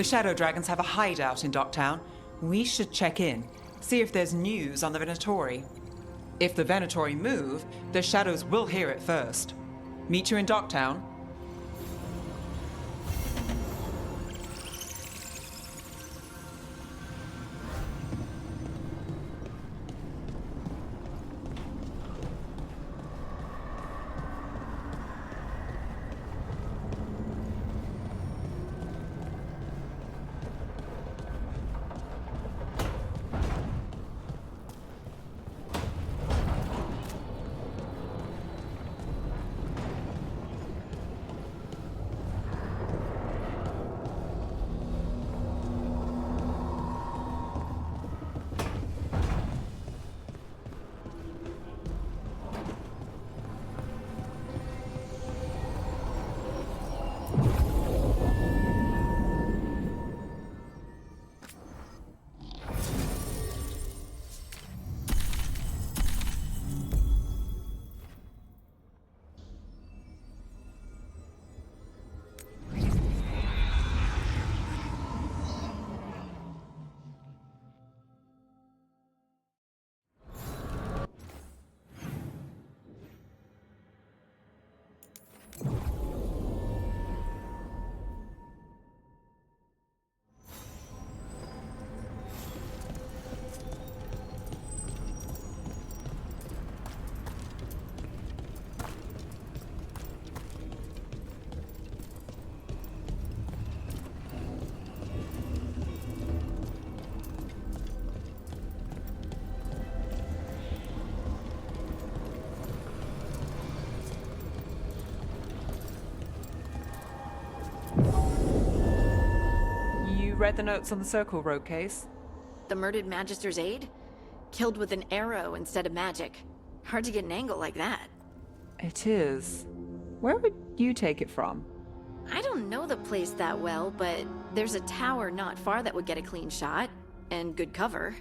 The Shadow Dragons have a hideout in Docktown. We should check in, see if there's news on the Venatori. If the Venatori move, the Shadows will hear it first. Meet you in Docktown. Read the notes on the Circle Road case? The murdered Magister's aide? Killed with an arrow instead of magic. Hard to get an angle like that. It is. Where would you take it from? I don't know the place that well, but there's a tower not far that would get a clean shot. And good cover.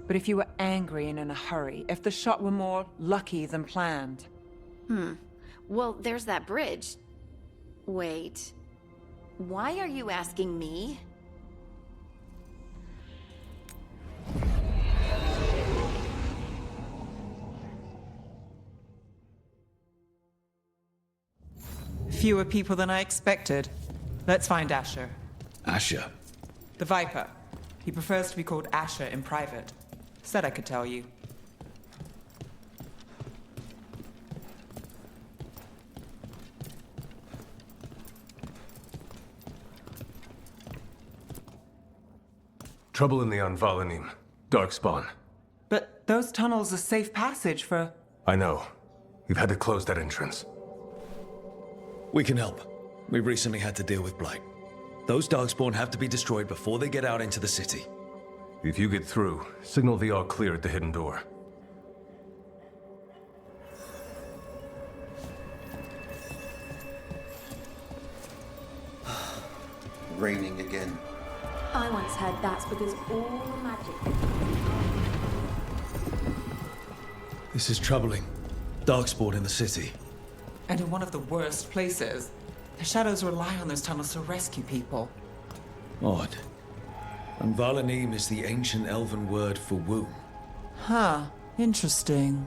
But if you were angry and in a hurry, if the shot were more lucky than planned? Well, there's that bridge. Wait. Why are you asking me? Fewer people than I expected. Let's find Asher. Asher? The Viper. He prefers to be called Asher in private. Said I could tell you. Trouble in the Anvalanim. Darkspawn. But those tunnels are safe passage for... I know. We've had to close that entrance. We can help. We recently had to deal with Blight. Those Darkspawn have to be destroyed before they get out into the city. If you get through, signal the all clear at the hidden door. Raining again. I once heard that's because all the magic... This is troubling. Darkspawn in the city. And in one of the worst places. The Shadows rely on those tunnels to rescue people. Odd. Anvalanim is the ancient elven word for womb. Huh. Interesting.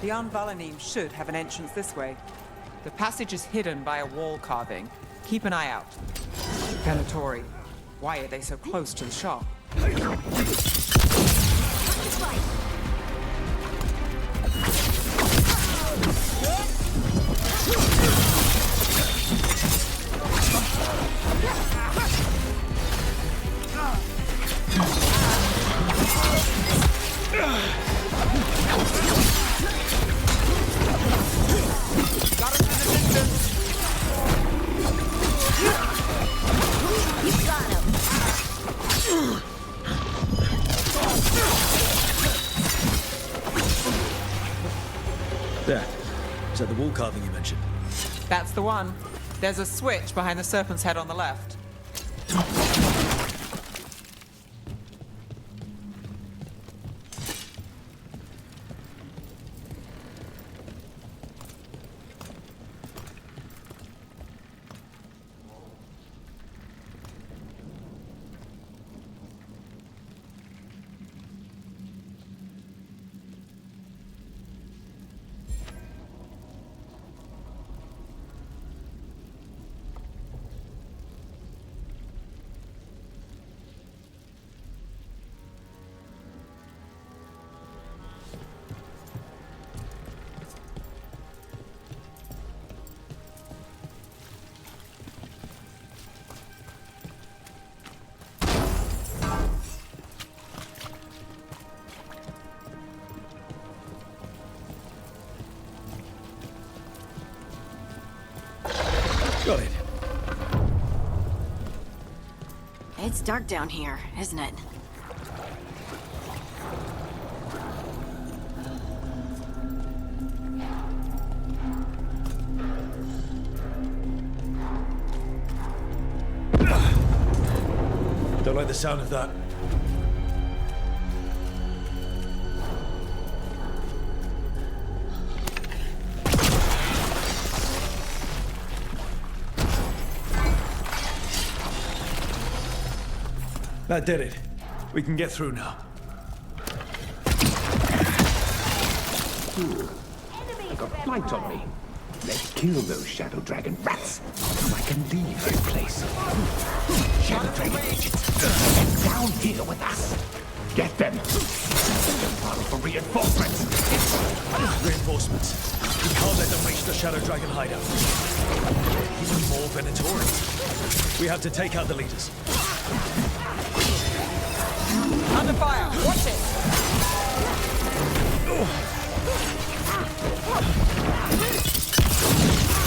The Anvalanim should have an entrance this way. The passage is hidden by a wall carving. Keep an eye out. Venatori. Why are they so close to the shop? carving you mentioned. That's the one. There's a switch behind the serpent's head on the left. Got it. It's dark down here, isn't it? Don't like the sound of that. That did it. We can get through now. I got flight on me. Let's kill those Shadow Dragon rats, so I can leave this place. Shadow Dragon agents, get down here with us. Get them. File for reinforcements. Reinforcements. We can't let them reach the Shadow Dragon hideout. Even more Venatori. We have to take out the leaders. Under fire! Watch it!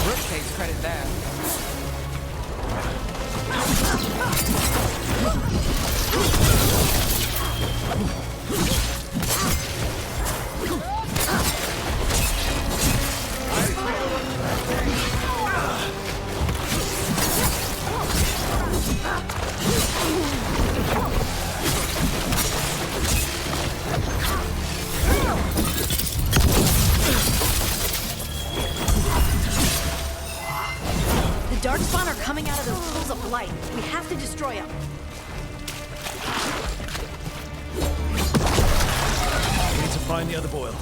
Rook takes credit there. The Darkspawn are coming out of those pools of light. We have to destroy them. We need to find the other boil.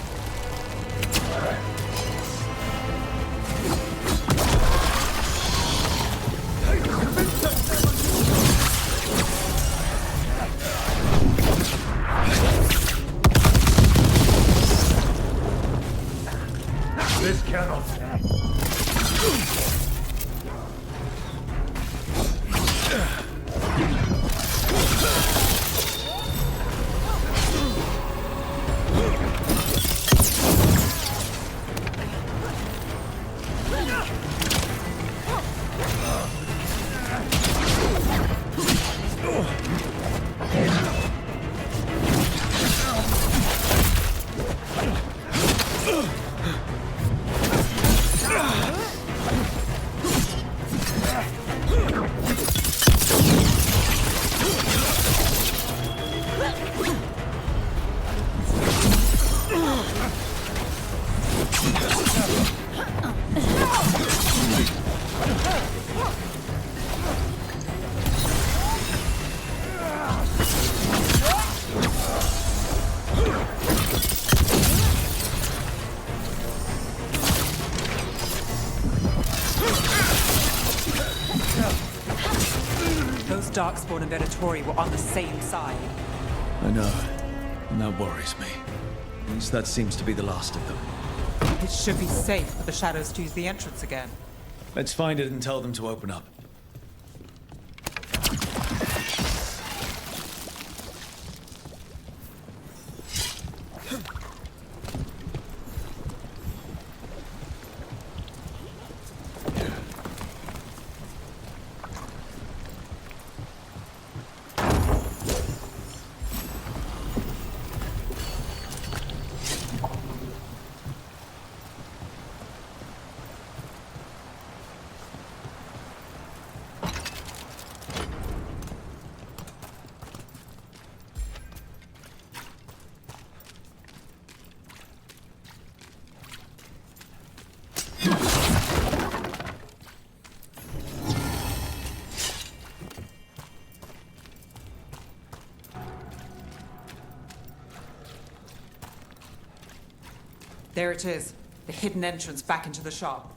This cannot stand. Those Darkspawn and Venatori were on the same side. I know. And that worries me. At least that seems to be the last of them. It should be safe for the Shadows to use the entrance again. Let's find it and tell them to open up. There it is. The hidden entrance back into the shop.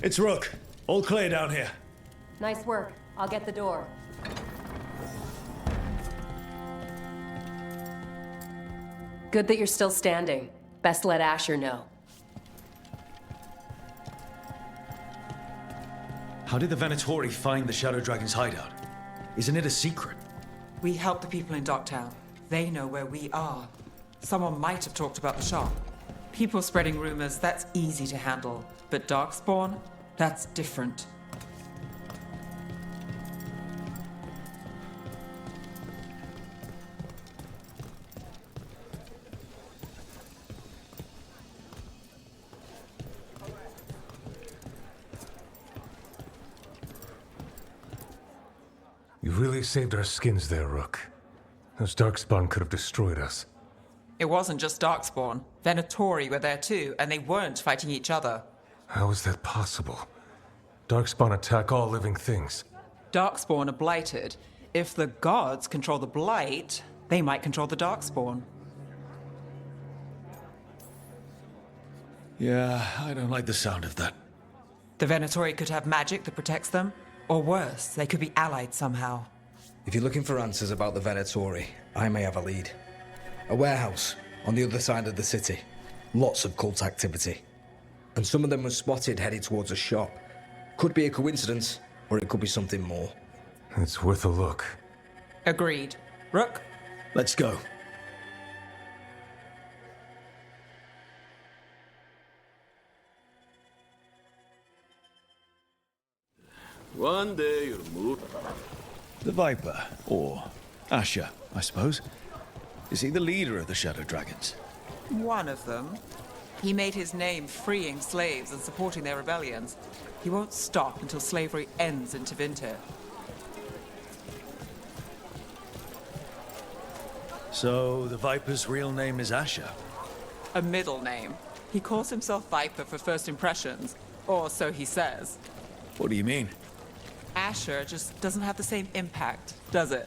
It's Rook. All clear down here. Nice work. I'll get the door. Good that you're still standing. Best let Asher know. How did the Venatori find the Shadow Dragon's hideout? Isn't it a secret? We help the people in Docktown. They know where we are. Someone might have talked about the shop. People spreading rumors, that's easy to handle. But Darkspawn? That's different. You really saved our skins there, Rook. Those Darkspawn could have destroyed us. It wasn't just Darkspawn. Venatori were there too, and they weren't fighting each other. How is that possible? Darkspawn attack all living things. Darkspawn are blighted. If the gods control the blight, they might control the Darkspawn. Yeah, I don't like the sound of that. The Venatori could have magic that protects them, or worse, they could be allied somehow. If you're looking for answers about the Venatori, I may have a lead. A warehouse on the other side of the city. Lots of cult activity. And some of them were spotted headed towards a shop. Could be a coincidence, or it could be something more. It's worth a look. Agreed. Rook? Let's go. One day you'll move. The Viper, or Asher, I suppose. Is he the leader of the Shadow Dragons? One of them. He made his name freeing slaves and supporting their rebellions. He won't stop until slavery ends in Tevinter. So, the Viper's real name is Asher? A middle name. He calls himself Viper for first impressions, or so he says. What do you mean? Asher just doesn't have the same impact, does it?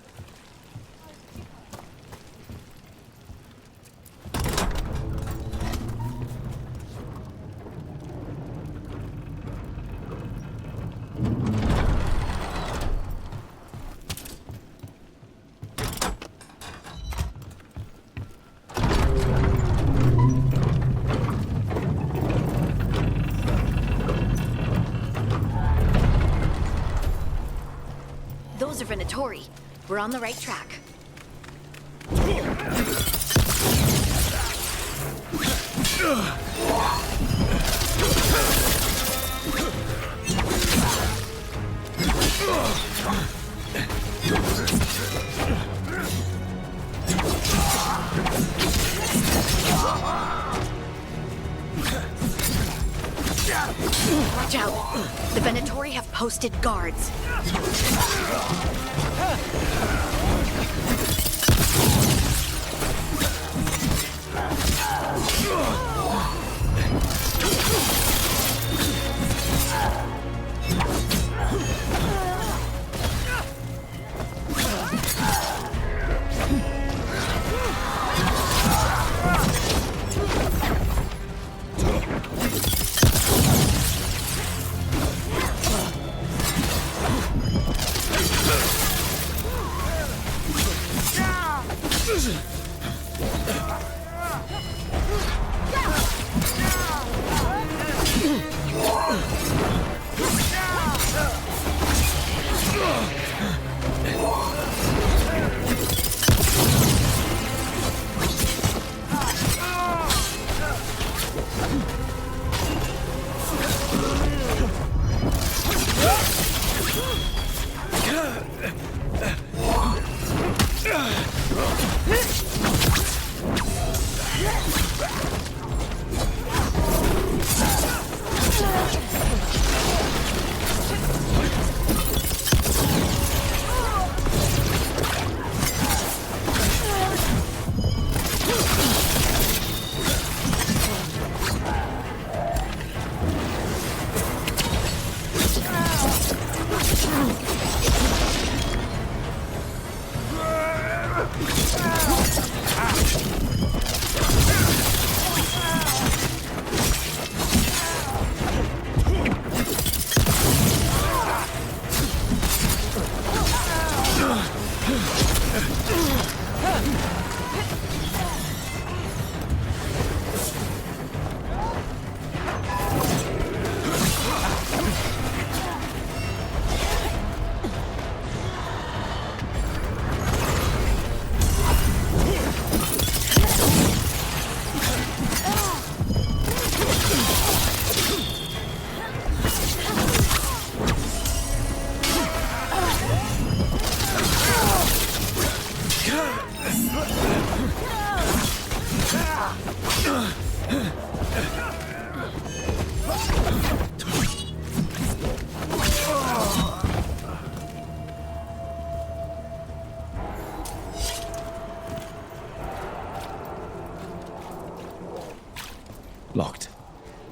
Those are Venatori. We're on the right track. Watch out! The Venatori have posted guards.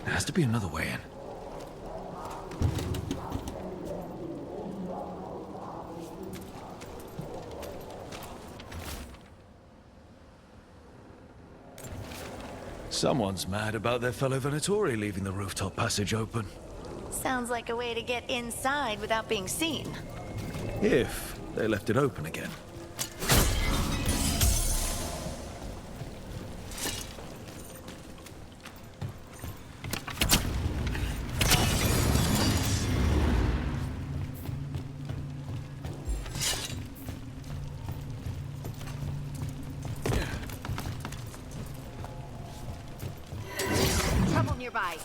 There has to be another way in. Someone's mad about their fellow Venatori leaving the rooftop passage open. Sounds like a way to get inside without being seen. If they left it open again. Trouble nearby.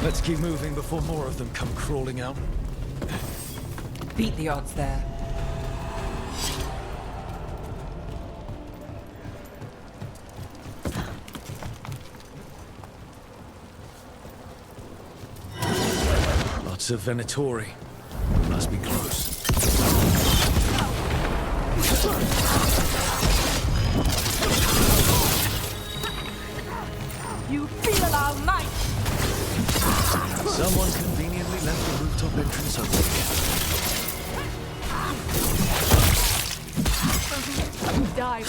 Let's keep moving before more of them come crawling out. Beat the odds there. Lots of Venatori. Must be close. You feel our might! Someone conveniently left the rooftop entrance open again. Die.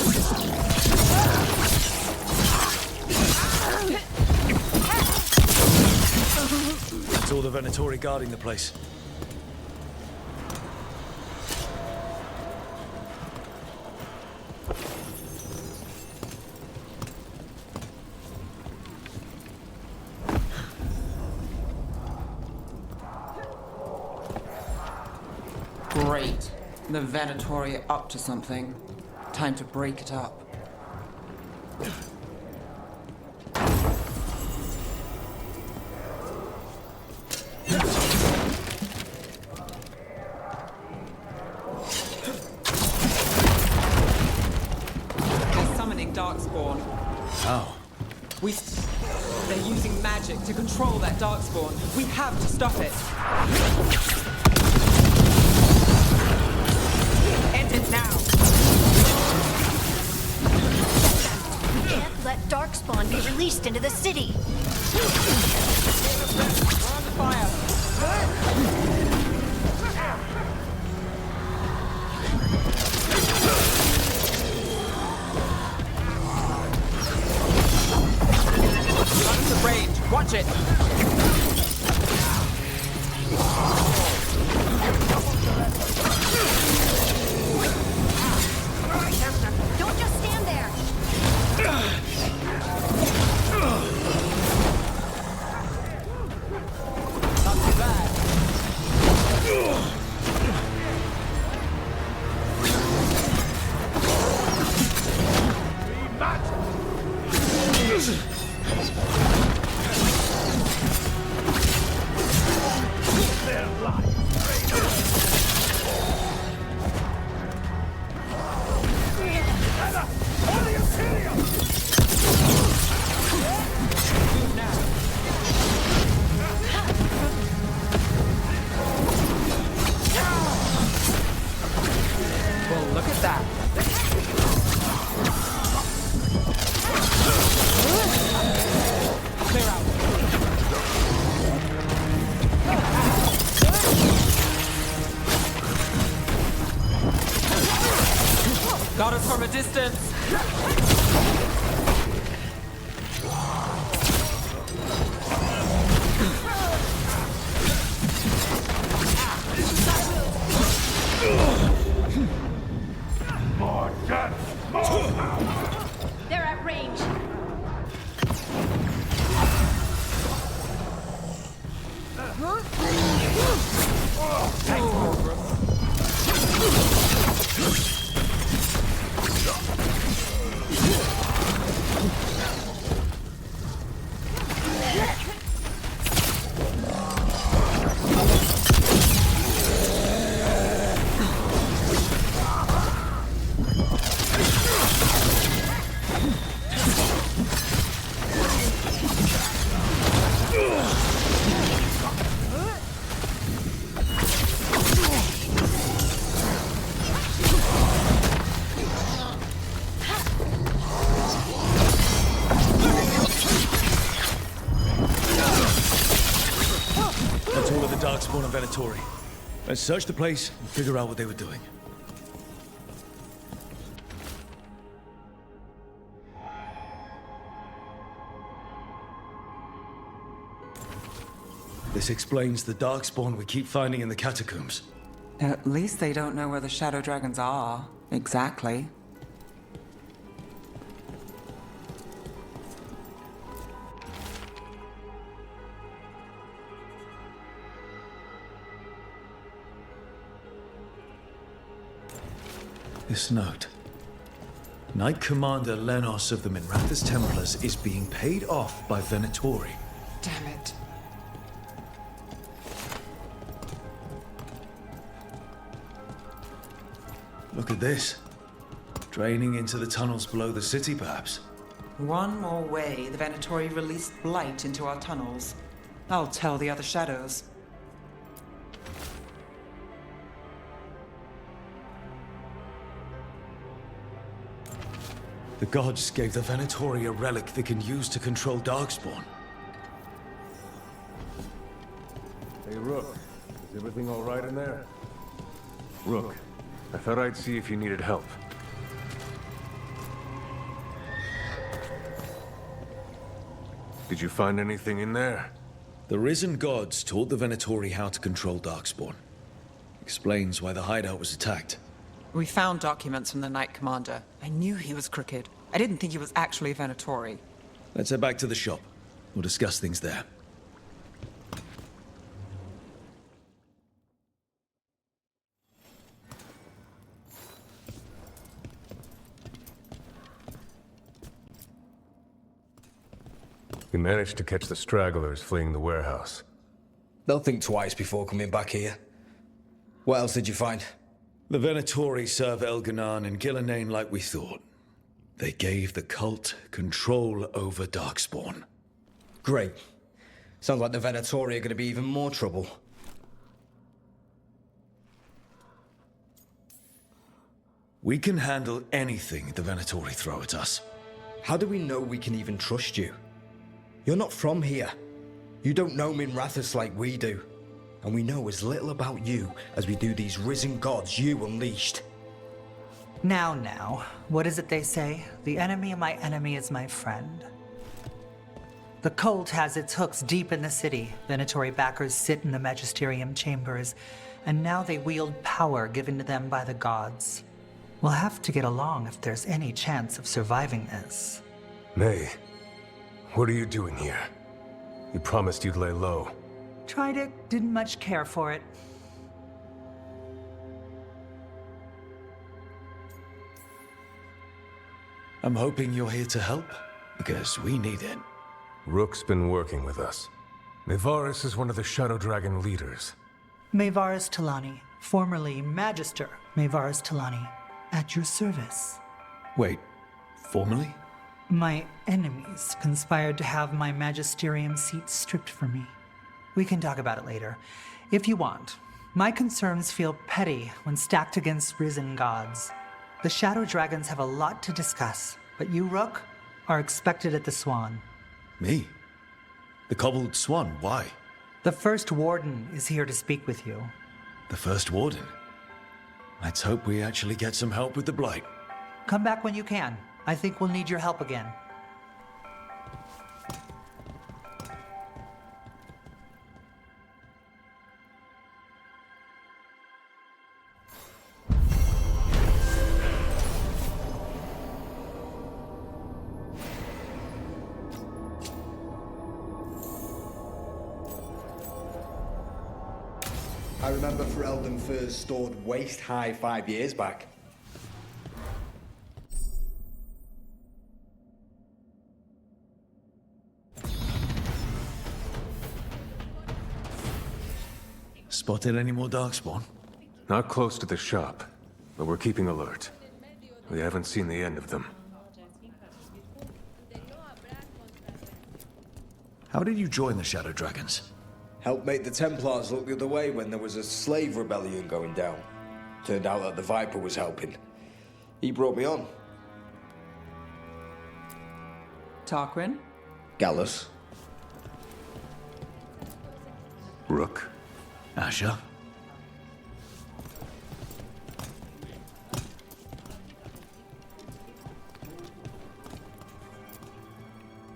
It's all the Venatori guarding the place. Great. The Venatori are up to something. Time to break it up. They're summoning Darkspawn. How? They're using magic to control that Darkspawn. We have to stop it. End it now. We can't let Darkspawn be released into the city. We're under fire. Out of range. Watch it. Don't just stand there. Well, look at that. Clear out. Got us from a distance. More death! More power! They're at range. That's all of the Darkspawn and Venatori. Let's search the place and figure out what they were doing. This explains the Darkspawn we keep finding in the catacombs. At least they don't know where the Shadow Dragons are. Exactly. This note. Knight Commander Lenos of the Minrathous Templars is being paid off by Venatori. Damn it. Look at this. Draining into the tunnels below the city, perhaps. One more way the Venatori released blight into our tunnels. I'll tell the other shadows. The gods gave the Venatori a relic they can use to control Darkspawn. Hey, Rook. Is everything all right in there? Rook, I thought I'd see if you needed help. Did you find anything in there? The risen gods taught the Venatori how to control Darkspawn. Explains why the hideout was attacked. We found documents from the Knight Commander. I knew he was crooked. I didn't think he was actually a Venatori. Let's head back to the shop. We'll discuss things there. We managed to catch the stragglers fleeing the warehouse. They'll think twice before coming back here. What else did you find? The Venatori serve Elganan and Gillenane like we thought. They gave the cult control over Darkspawn. Great. Sounds like the Venatori are going to be even more trouble. We can handle anything the Venatori throw at us. How do we know we can even trust you? You're not from here. You don't know Minrathous like we do. And we know as little about you as we do these risen gods you unleashed. Now, what is it they say? The enemy of my enemy is my friend. The cult has its hooks deep in the city. Venatori backers sit in the magisterium chambers, and now they wield power given to them by the gods. We'll have to get along if there's any chance of surviving this. May, what are you doing here? You promised you'd lay low. Tried it, didn't much care for it. I'm hoping you're here to help, because we need it. Rook's been working with us. Mayvaris is one of the Shadow Dragon leaders. Mayvaris Talani, formerly Magister Mayvaris Talani, at your service. Wait, formally? My enemies conspired to have my magisterium seat stripped from me. We can talk about it later, if you want. My concerns feel petty when stacked against risen gods. The Shadow Dragons have a lot to discuss, but you, Rook, are expected at the Swan. Me? The cobbled swan, why? The First Warden is here to speak with you. The First Warden? Let's hope we actually get some help with the Blight. Come back when you can. I think we'll need your help again. I remember Ferelden furs stored waist-high 5 years back. Spotted any more Darkspawn? Not close to the shop, but we're keeping alert. We haven't seen the end of them. How did you join the Shadow Dragons? Helped make the Templars look the other way when there was a slave rebellion going down. Turned out that the Viper was helping. He brought me on. Tarquin? Gallus. Rook? Asher?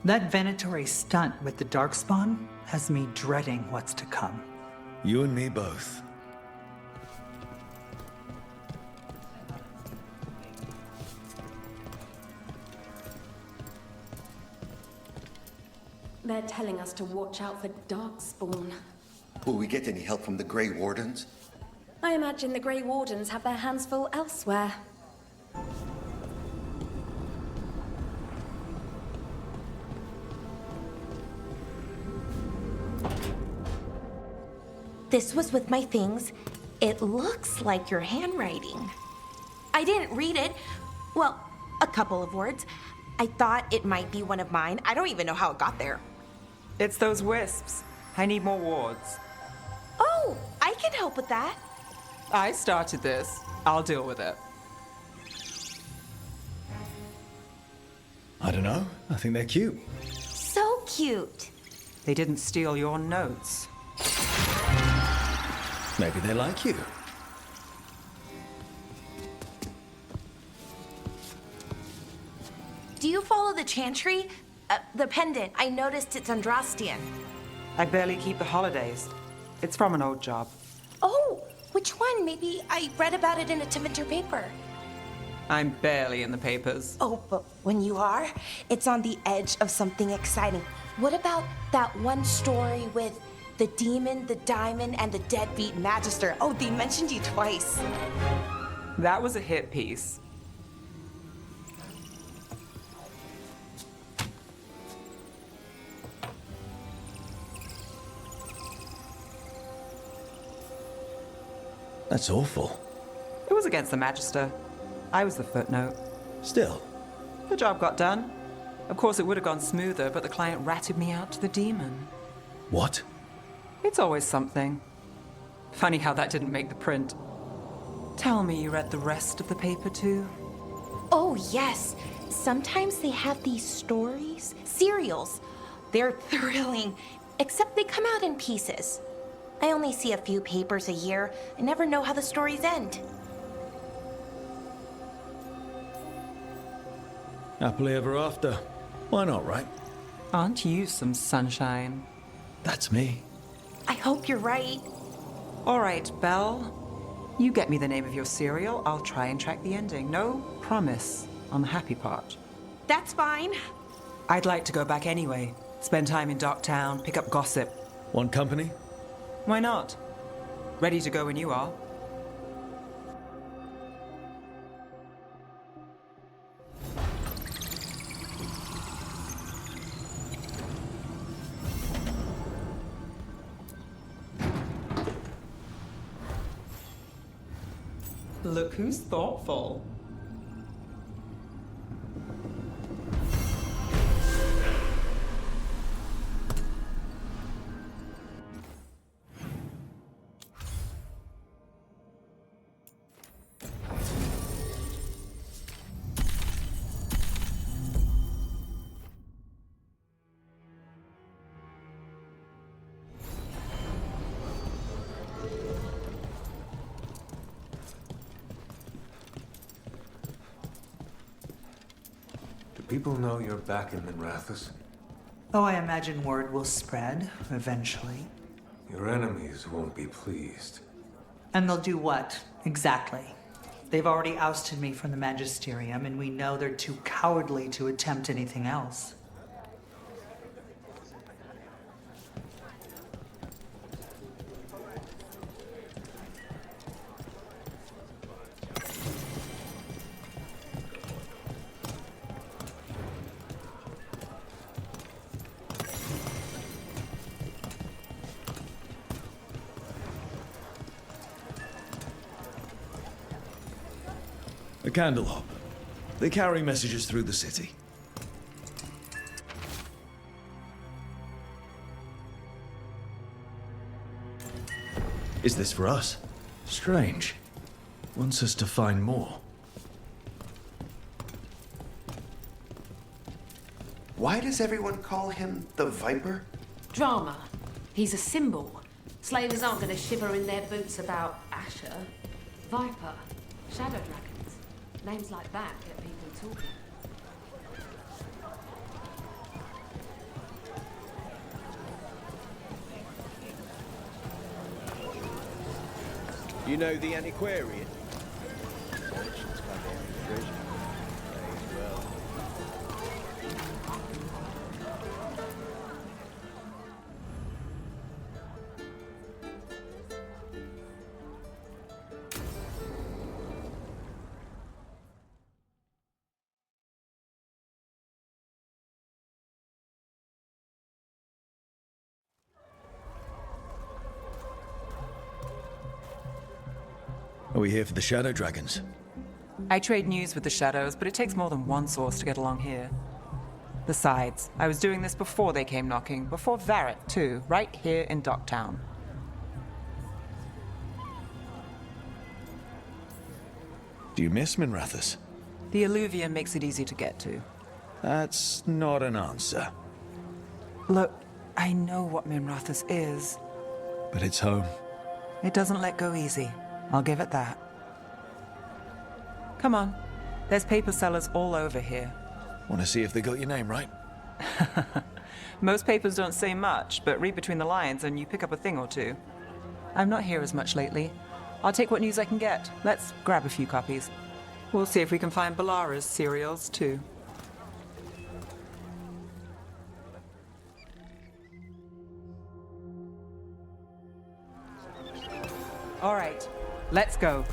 That Venatori stunt with the Darkspawn has me dreading what's to come. You and me both. They're telling us to watch out for Darkspawn. Will we get any help from the Grey Wardens? I imagine the Grey Wardens have their hands full elsewhere. This was with my things. It looks like your handwriting. I didn't read it. Well, a couple of words. I thought it might be one of mine. I don't even know how it got there. It's those wisps. I need more wards. Oh, I can help with that. I started this. I'll deal with it. I don't know. I think they're cute. So cute. They didn't steal your notes. Maybe they like you. Do you follow the chantry? The pendant. I noticed it's Andrastian. I barely keep the holidays. It's from an old job. Oh, which one? Maybe I read about it in a Timenter paper. I'm barely in the papers. Oh, but when you are, it's on the edge of something exciting. What about that one story with the demon, the diamond, and the deadbeat magister? Oh, they mentioned you twice. That was a hit piece. That's awful. It was against the Magister. I was the footnote. Still. The job got done. Of course, it would have gone smoother, but the client ratted me out to the demon. What? It's always something. Funny how that didn't make the print. Tell me you read the rest of the paper too? Oh, yes. Sometimes they have these stories, serials. They're thrilling, except they come out in pieces. I only see a few papers a year. I never know how the stories end. Happily ever after. Why not, right? Aren't you some sunshine? That's me. I hope you're right. All right, Belle. You get me the name of your serial. I'll try and track the ending. No promise on the happy part. That's fine. I'd like to go back anyway. Spend time in Docktown, pick up gossip. Want company? Why not? Ready to go when you are. Look who's thoughtful. people know you're back in Minrathous? Oh, I imagine word will spread, eventually. Your enemies won't be pleased. And they'll do what, exactly? They've already ousted me from the Magisterium, and we know they're too cowardly to attempt anything else. A candle hop. They carry messages through the city. Is this for us? Strange. Wants us to find more. Why does everyone call him the Viper? Drama. He's a symbol. Slavers aren't going to shiver in their boots about Asher. Viper. Shadow Dragons. Names like that get people talking. You know the antiquarian? Are we here for the Shadow Dragons? I trade news with the Shadows, but it takes more than one source to get along here. Besides, I was doing this before they came knocking, before Varric, too, right here in Docktown. Do you miss Minrathous? The Alluvium makes it easy to get to. That's not an answer. Look, I know what Minrathous is. But it's home. It doesn't let go easy. I'll give it that. Come on. There's paper sellers all over here. Want to see if they got your name right? Most papers don't say much, but read between the lines and you pick up a thing or two. I'm not here as much lately. I'll take what news I can get. Let's grab a few copies. We'll see if we can find Balara's serials, too. All right, let's go.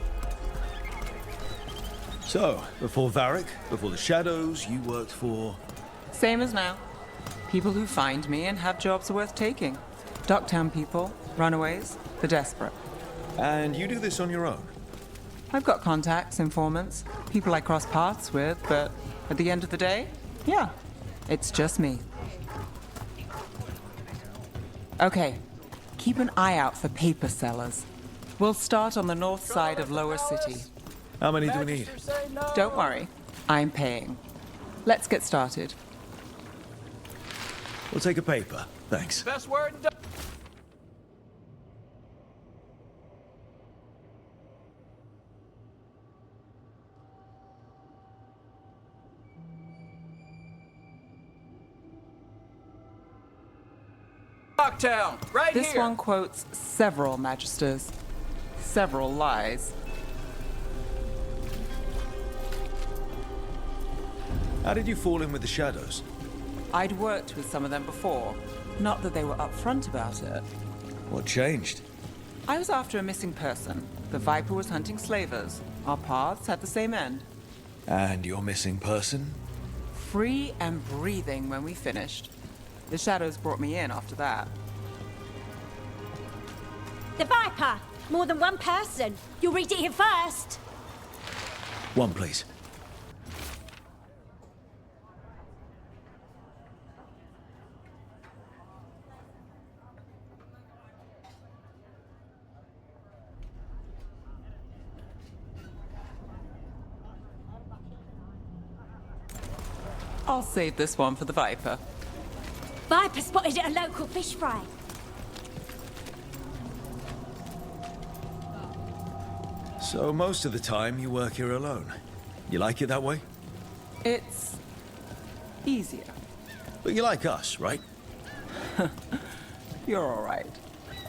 So, before Varric, before the Shadows, you worked for... Same as now. People who find me and have jobs worth taking. Docktown people, runaways, the desperate. And you do this on your own? I've got contacts, informants, people I cross paths with, but at the end of the day, yeah, it's just me. Okay, keep an eye out for paper sellers. We'll start on the north side of Lower City. How many do we need? Don't worry, I'm paying. Let's get started. We'll take a paper, thanks. Best word in Docktown, right This here. one quotes several magisters, several lies. How did you fall in with the Shadows? I'd worked with some of them before. Not that they were upfront about it. What changed? I was after a missing person. The Viper was hunting slavers. Our paths had the same end. And your missing person? Free and breathing when we finished. The Shadows brought me in after that. The Viper! More than one person. You'll read it here first. One, please. I'll save this one for the Viper. Viper spotted at a local fish fry. So most of the time you work here alone. You like it that way? It's easier. But you like us, right? You're all right.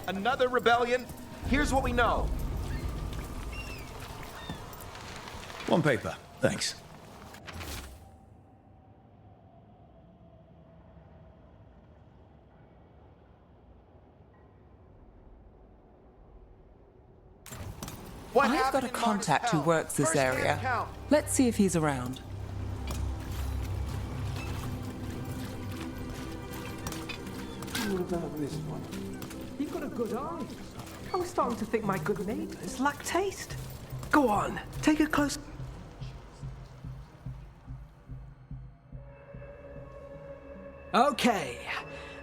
Another rebellion? Here's what we know. One paper, thanks. I've got a contact who works this area. Let's see if he's around. What about this one? You've got a good eye. I was starting to think my good neighbours lack taste. Go on, take a close... Okay.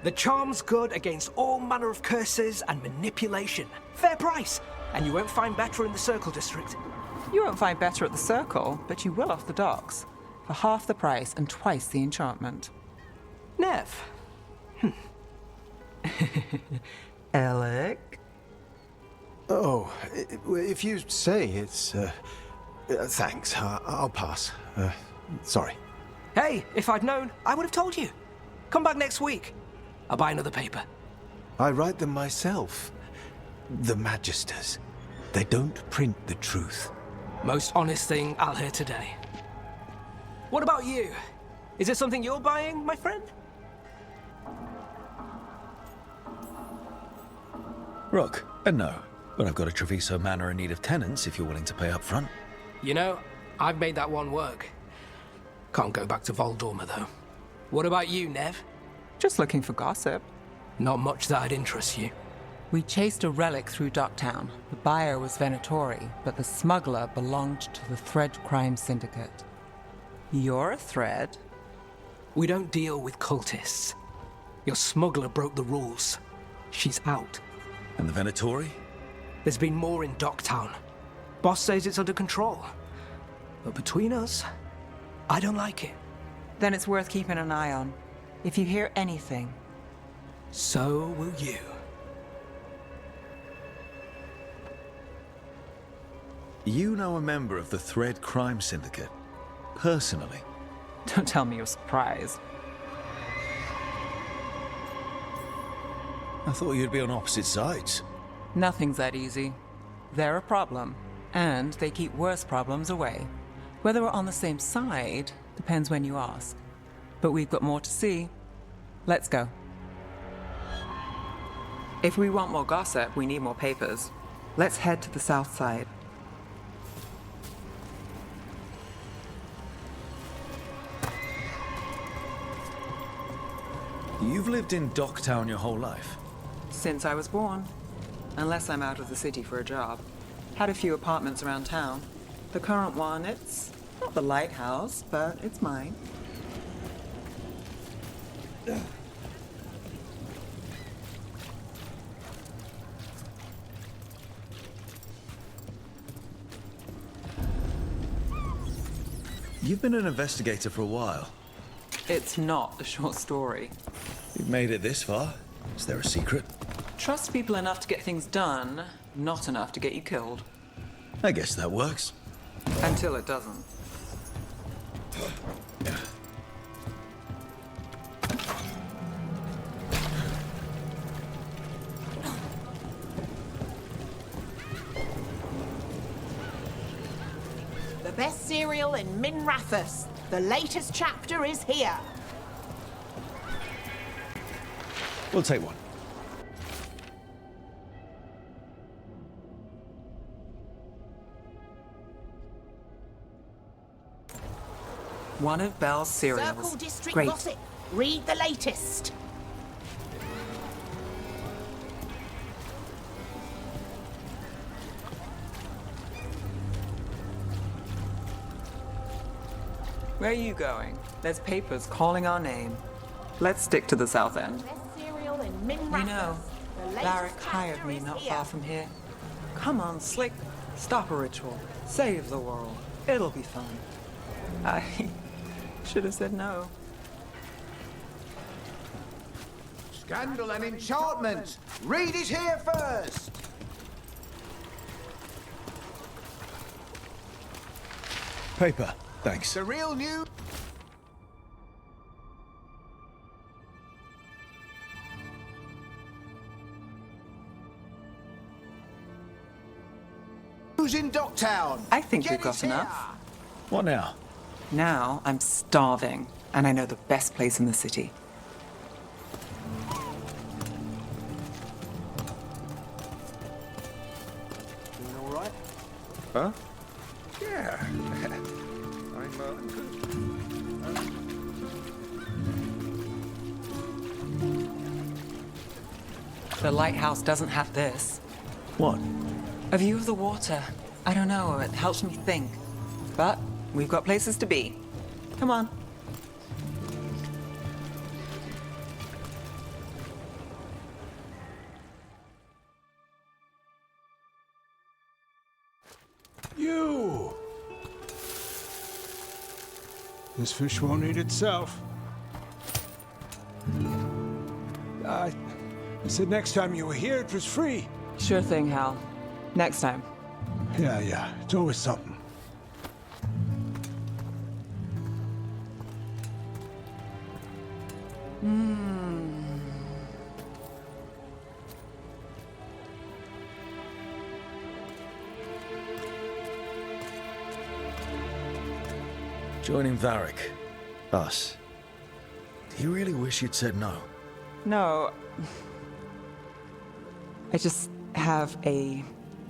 The charm's good against all manner of curses and manipulation. Fair price. And you won't find better in the Circle District. You won't find better at the Circle, but you will off the docks. For half the price and twice the enchantment. Nev. Alec? Oh, if you say it's... thanks, I'll pass. Sorry. Hey, if I'd known, I would have told you. Come back next week. I'll buy another paper. I write them myself. The Magisters. They don't print the truth. Most honest thing I'll hear today. What about you? Is it something you're buying, my friend? Rook, no. But I've got a Treviso Manor in need of tenants if you're willing to pay up front. You know, I've made that one work. Can't go back to Voldorma, though. What about you, Nev? Just looking for gossip. Not much that'd interest you. We chased a relic through Docktown. The buyer was Venatori, but the smuggler belonged to the Thread Crime Syndicate. You're a Thread? We don't deal with cultists. Your smuggler broke the rules. She's out. And the Venatori? There's been more in Docktown. Boss says it's under control. But between us, I don't like it. Then it's worth keeping an eye on. If you hear anything. So will you. You know a member of the Thread Crime Syndicate? Personally? Don't tell me you're surprised. I thought you'd be on opposite sides. Nothing's that easy. They're a problem, and they keep worse problems away. Whether we're on the same side depends when you ask. But we've got more to see. Let's go. If we want more gossip, we need more papers. Let's head to the south side. You've lived in Docktown your whole life? Since I was born. Unless I'm out of the city for a job. Had a few apartments around town. The current one, it's not the lighthouse, but it's mine. You've been an investigator for a while. It's not a short story. You've made it this far. Is there a secret? Trust people enough to get things done, not enough to get you killed. I guess that works. Until it doesn't. The best cereal in Minrathus. The latest chapter is here. We'll take one. One of Belle's cereals. Circle District Great. gossip. Read the latest. Where are you going? There's papers calling our name. Let's stick to the south end. Best cereal in Minrathus. You know, The latest Larrick hired chapter me is not here. far from here. Come on, Slick. Stop a ritual. Save the world. It'll be fun. I should have said no. Scandal and enchantment! Read it here first! Paper, thanks. The real news... in Docktown. I think Get we've got it enough. here. What now? Now I'm starving, and I know the best place in the city. Doing all right? Huh? Yeah. I'm good. The lighthouse doesn't have this. What? A view of the water. I don't know, it helps me think. But we've got places to be. Come on. You! This fish won't eat itself. I said next time you were here, it was free. Sure thing, Hal. Next time. Yeah. It's always something. Joining Varric. Us. Do you really wish you'd said no? No. I just have a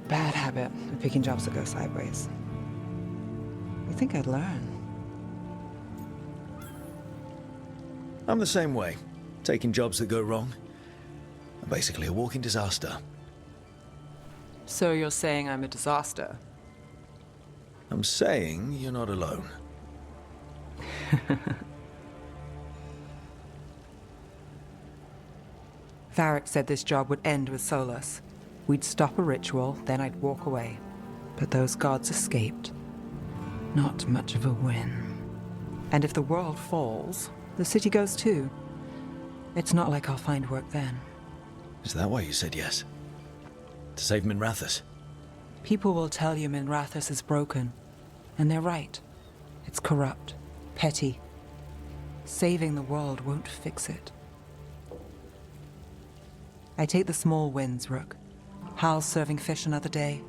bad habit of picking jobs that go sideways. I think I'd learn. I'm the same way. Taking jobs that go wrong. I'm basically a walking disaster. So you're saying I'm a disaster? I'm saying you're not alone. Varric said this job would end with Solus. We'd stop a ritual, then I'd walk away. But those gods escaped. Not much of a win. And if the world falls, the city goes too. It's not like I'll find work then. Is that why you said yes? To save Minrathous? People will tell you Minrathous is broken. And they're right. It's corrupt. Petty. Saving the world won't fix it. I take the small wins, Rook. Hal's serving fish another day.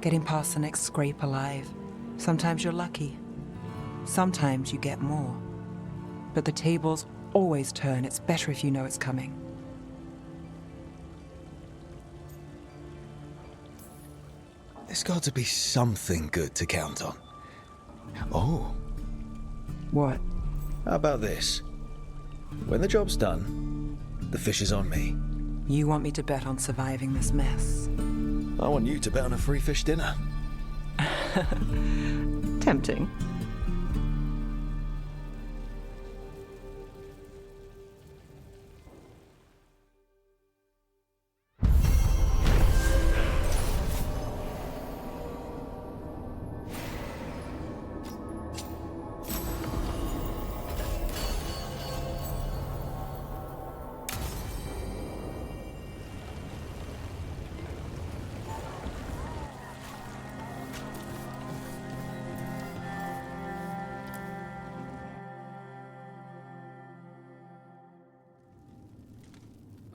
Getting past the next scrape alive. Sometimes you're lucky. Sometimes you get more. But the tables always turn. It's better if you know it's coming. There's got to be something good to count on. Oh. What? How about this? When the job's done, the fish is on me. You want me to bet on surviving this mess? I want you to bet on a free fish dinner. Tempting.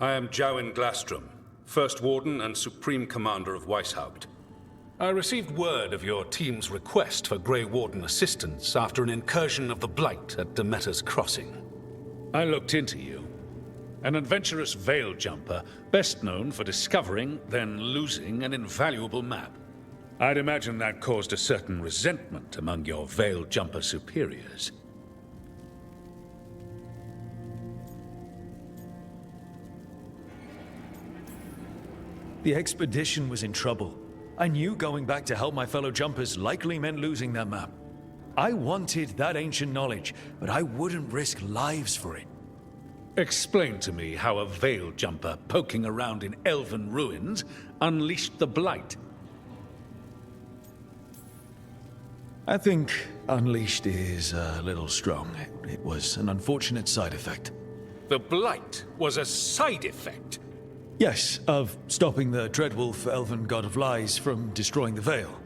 I am Jowin Glastrom, First Warden and Supreme Commander of Weishaupt. I received word of your team's request for Grey Warden assistance after an incursion of the Blight at Demeter's Crossing. I looked into you. An adventurous veil jumper, best known for discovering, then losing an invaluable map. I'd imagine that caused a certain resentment among your veil jumper superiors. The expedition was in trouble. I knew going back to help my fellow jumpers likely meant losing that map. I wanted that ancient knowledge, but I wouldn't risk lives for it. Explain to me how a veil jumper poking around in elven ruins unleashed the Blight. I think unleashed is a little strong. It was an unfortunate side effect. The Blight was a side effect? Yes, of stopping the Dreadwolf, elven god of lies, from destroying the Veil.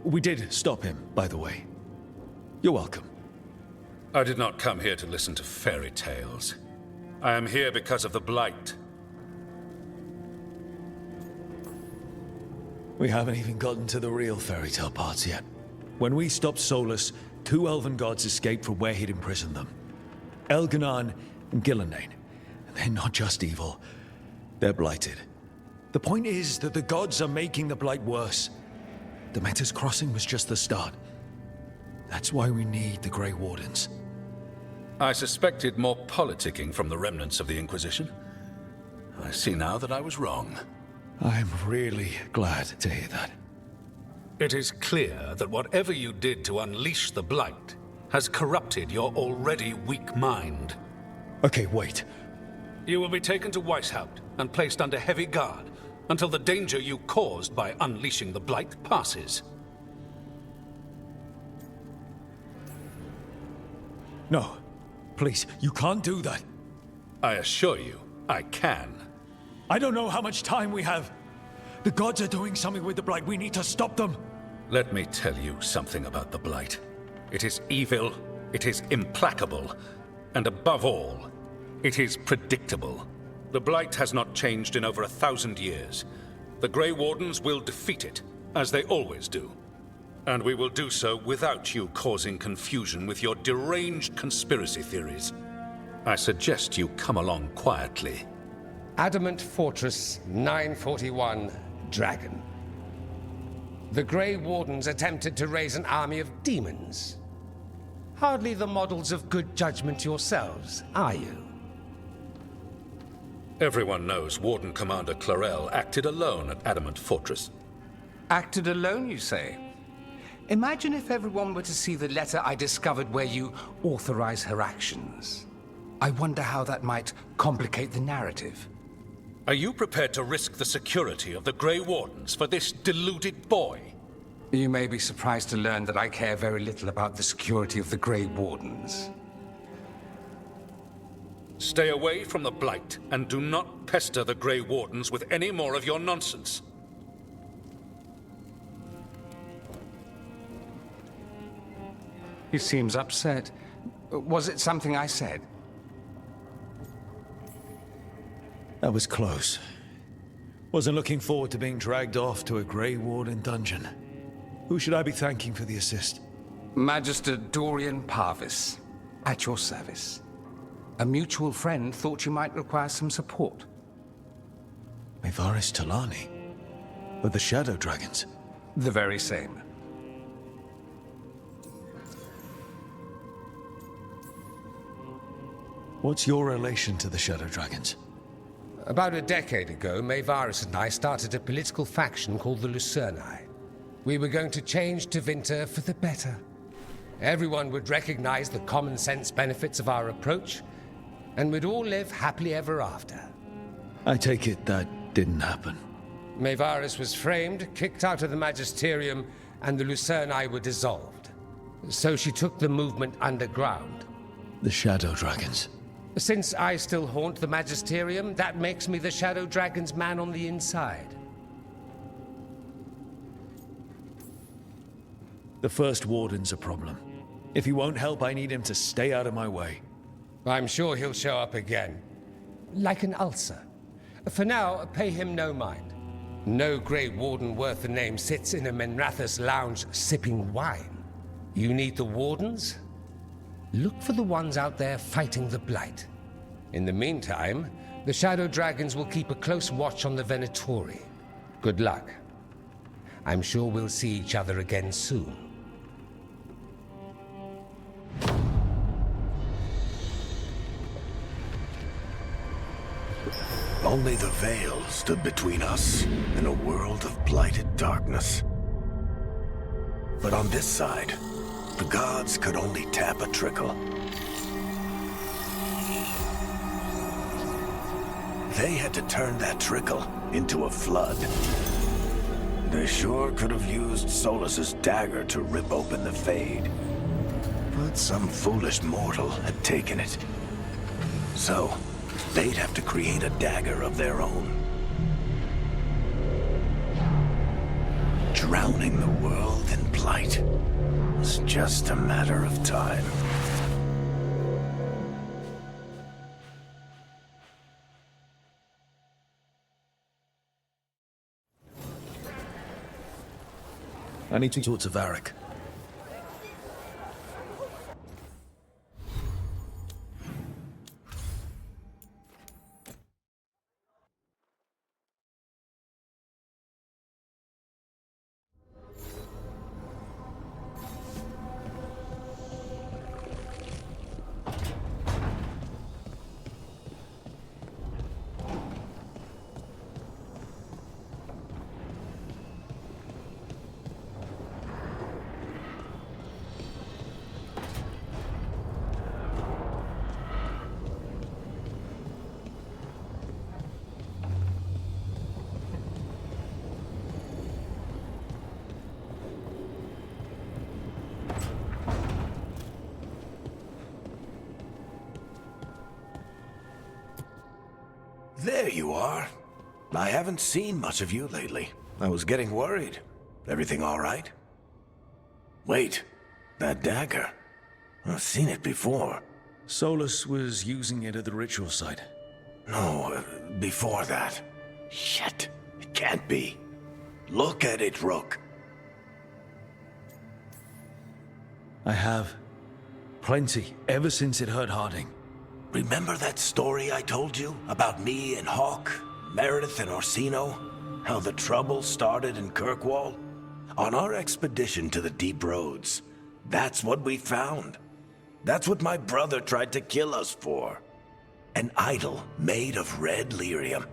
We did stop him, by the way. You're welcome. I did not come here to listen to fairy tales. I am here because of the Blight. We haven't even gotten to the real fairy tale parts yet. When we stopped Solus, 2 elven gods escaped from where he'd imprisoned them. Elganan and Gillenane. They're not just evil, they're blighted. The point is that the gods are making the blight worse. Demeter's crossing was just the start. That's why we need the Grey Wardens. I suspected more politicking from the remnants of the Inquisition. I see now that I was wrong. I'm really glad to hear that. It is clear that whatever you did to unleash the Blight has corrupted your already weak mind. Okay, wait. You will be taken to Weishaupt and placed under heavy guard until the danger you caused by unleashing the Blight passes. No. Please, you can't do that. I assure you, I can. I don't know how much time we have. The gods are doing something with the Blight. We need to stop them. Let me tell you something about the Blight. It is evil, it is implacable, and above all, it is predictable. The Blight has not changed in over 1,000 years. The Grey Wardens will defeat it, as they always do. And we will do so without you causing confusion with your deranged conspiracy theories. I suggest you come along quietly. Adamant Fortress 941, Dragon. The Grey Wardens attempted to raise an army of demons. Hardly the models of good judgment yourselves, are you? Everyone knows Warden Commander Clarel acted alone at Adamant Fortress. Acted alone, you say? Imagine if everyone were to see the letter I discovered where you authorize her actions. I wonder how that might complicate the narrative. Are you prepared to risk the security of the Grey Wardens for this deluded boy? You may be surprised to learn that I care very little about the security of the Grey Wardens. Stay away from the Blight, and do not pester the Grey Wardens with any more of your nonsense. He seems upset. Was it something I said? That was close. Wasn't looking forward to being dragged off to a Grey Warden dungeon. Who should I be thanking for the assist? Magister Dorian Parvis, at your service. A mutual friend thought you might require some support. Mevaris Talani? Of the Shadow Dragons? The very same. What's your relation to the Shadow Dragons? About a decade ago, Mevaris and I started a political faction called the Lucerni. We were going to change Tevinter for the better. Everyone would recognize the common sense benefits of our approach, and we'd all live happily ever after. I take it that didn't happen. Mevaris was framed, kicked out of the Magisterium, and the Lucerni were dissolved. So she took the movement underground. The Shadow Dragons. Since I still haunt the Magisterium, that makes me the Shadow Dragon's man on the inside. The First Warden's a problem. If he won't help, I need him to stay out of my way. I'm sure he'll show up again. Like an ulcer. For now, pay him no mind. No Grey Warden worth the name sits in a Menrathus lounge sipping wine. You need the Wardens? Look for the ones out there fighting the Blight. In the meantime, the Shadow Dragons will keep a close watch on the Venatori. Good luck. I'm sure we'll see each other again soon. Only the veil stood between us and a world of blighted darkness. But on this side, the gods could only tap a trickle. They had to turn that trickle into a flood. They sure could have used Solus's dagger to rip open the Fade. But some foolish mortal had taken it. So, they'd have to create a dagger of their own. Drowning the world in blight was just a matter of time. I need to talk to Varric. There you are. I haven't seen much of you lately. I was getting worried. Everything all right? Wait, that dagger. I've seen it before. Solus was using it at the ritual site. No, before that. Shit, it can't be. Look at it, Rook. I have. Plenty, ever since it hurt Harding. Remember that story I told you about me and Hawk, Meredith and Orsino? How the trouble started in Kirkwall? On our expedition to the Deep Roads, that's what we found. That's what my brother tried to kill us for. An idol made of red lyrium.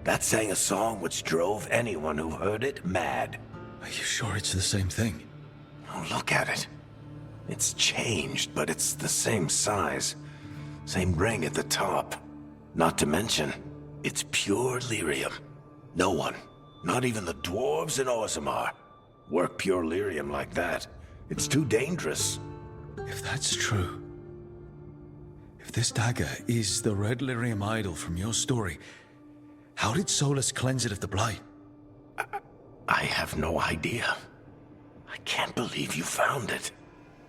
That sang a song which drove anyone who heard it mad. Are you sure it's the same thing? Oh, look at it. It's changed, but it's the same size. Same ring at the top. Not to mention, it's pure lyrium. No one, not even the dwarves in Orzammar, work pure lyrium like that. It's too dangerous. If that's true, if this dagger is the red lyrium idol from your story, how did Solus cleanse it of the blight? I have no idea. I can't believe you found it.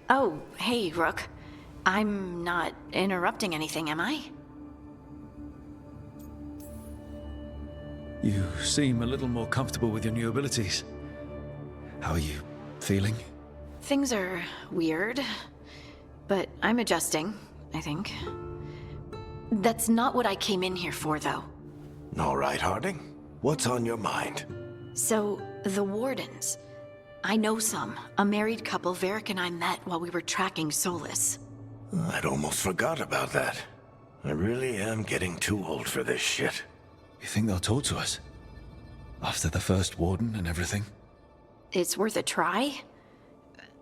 Oh, hey, Rook. I'm not interrupting anything, am I? You seem a little more comfortable with your new abilities. How are you feeling? Things are weird, but I'm adjusting, I think. That's not what I came in here for, though. All right, Harding. What's on your mind? So, the Wardens. I know some. A married couple Varric and I met while we were tracking Solus. I'd almost forgot about that. I really am getting too old for this shit. You think they'll talk to us? After the first Warden and everything? It's worth a try.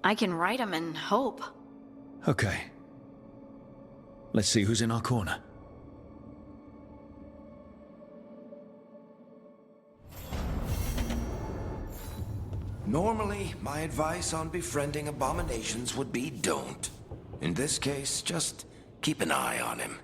I can write them and hope. Okay. Let's see who's in our corner. Normally, my advice on befriending abominations would be don't. In this case, just keep an eye on him.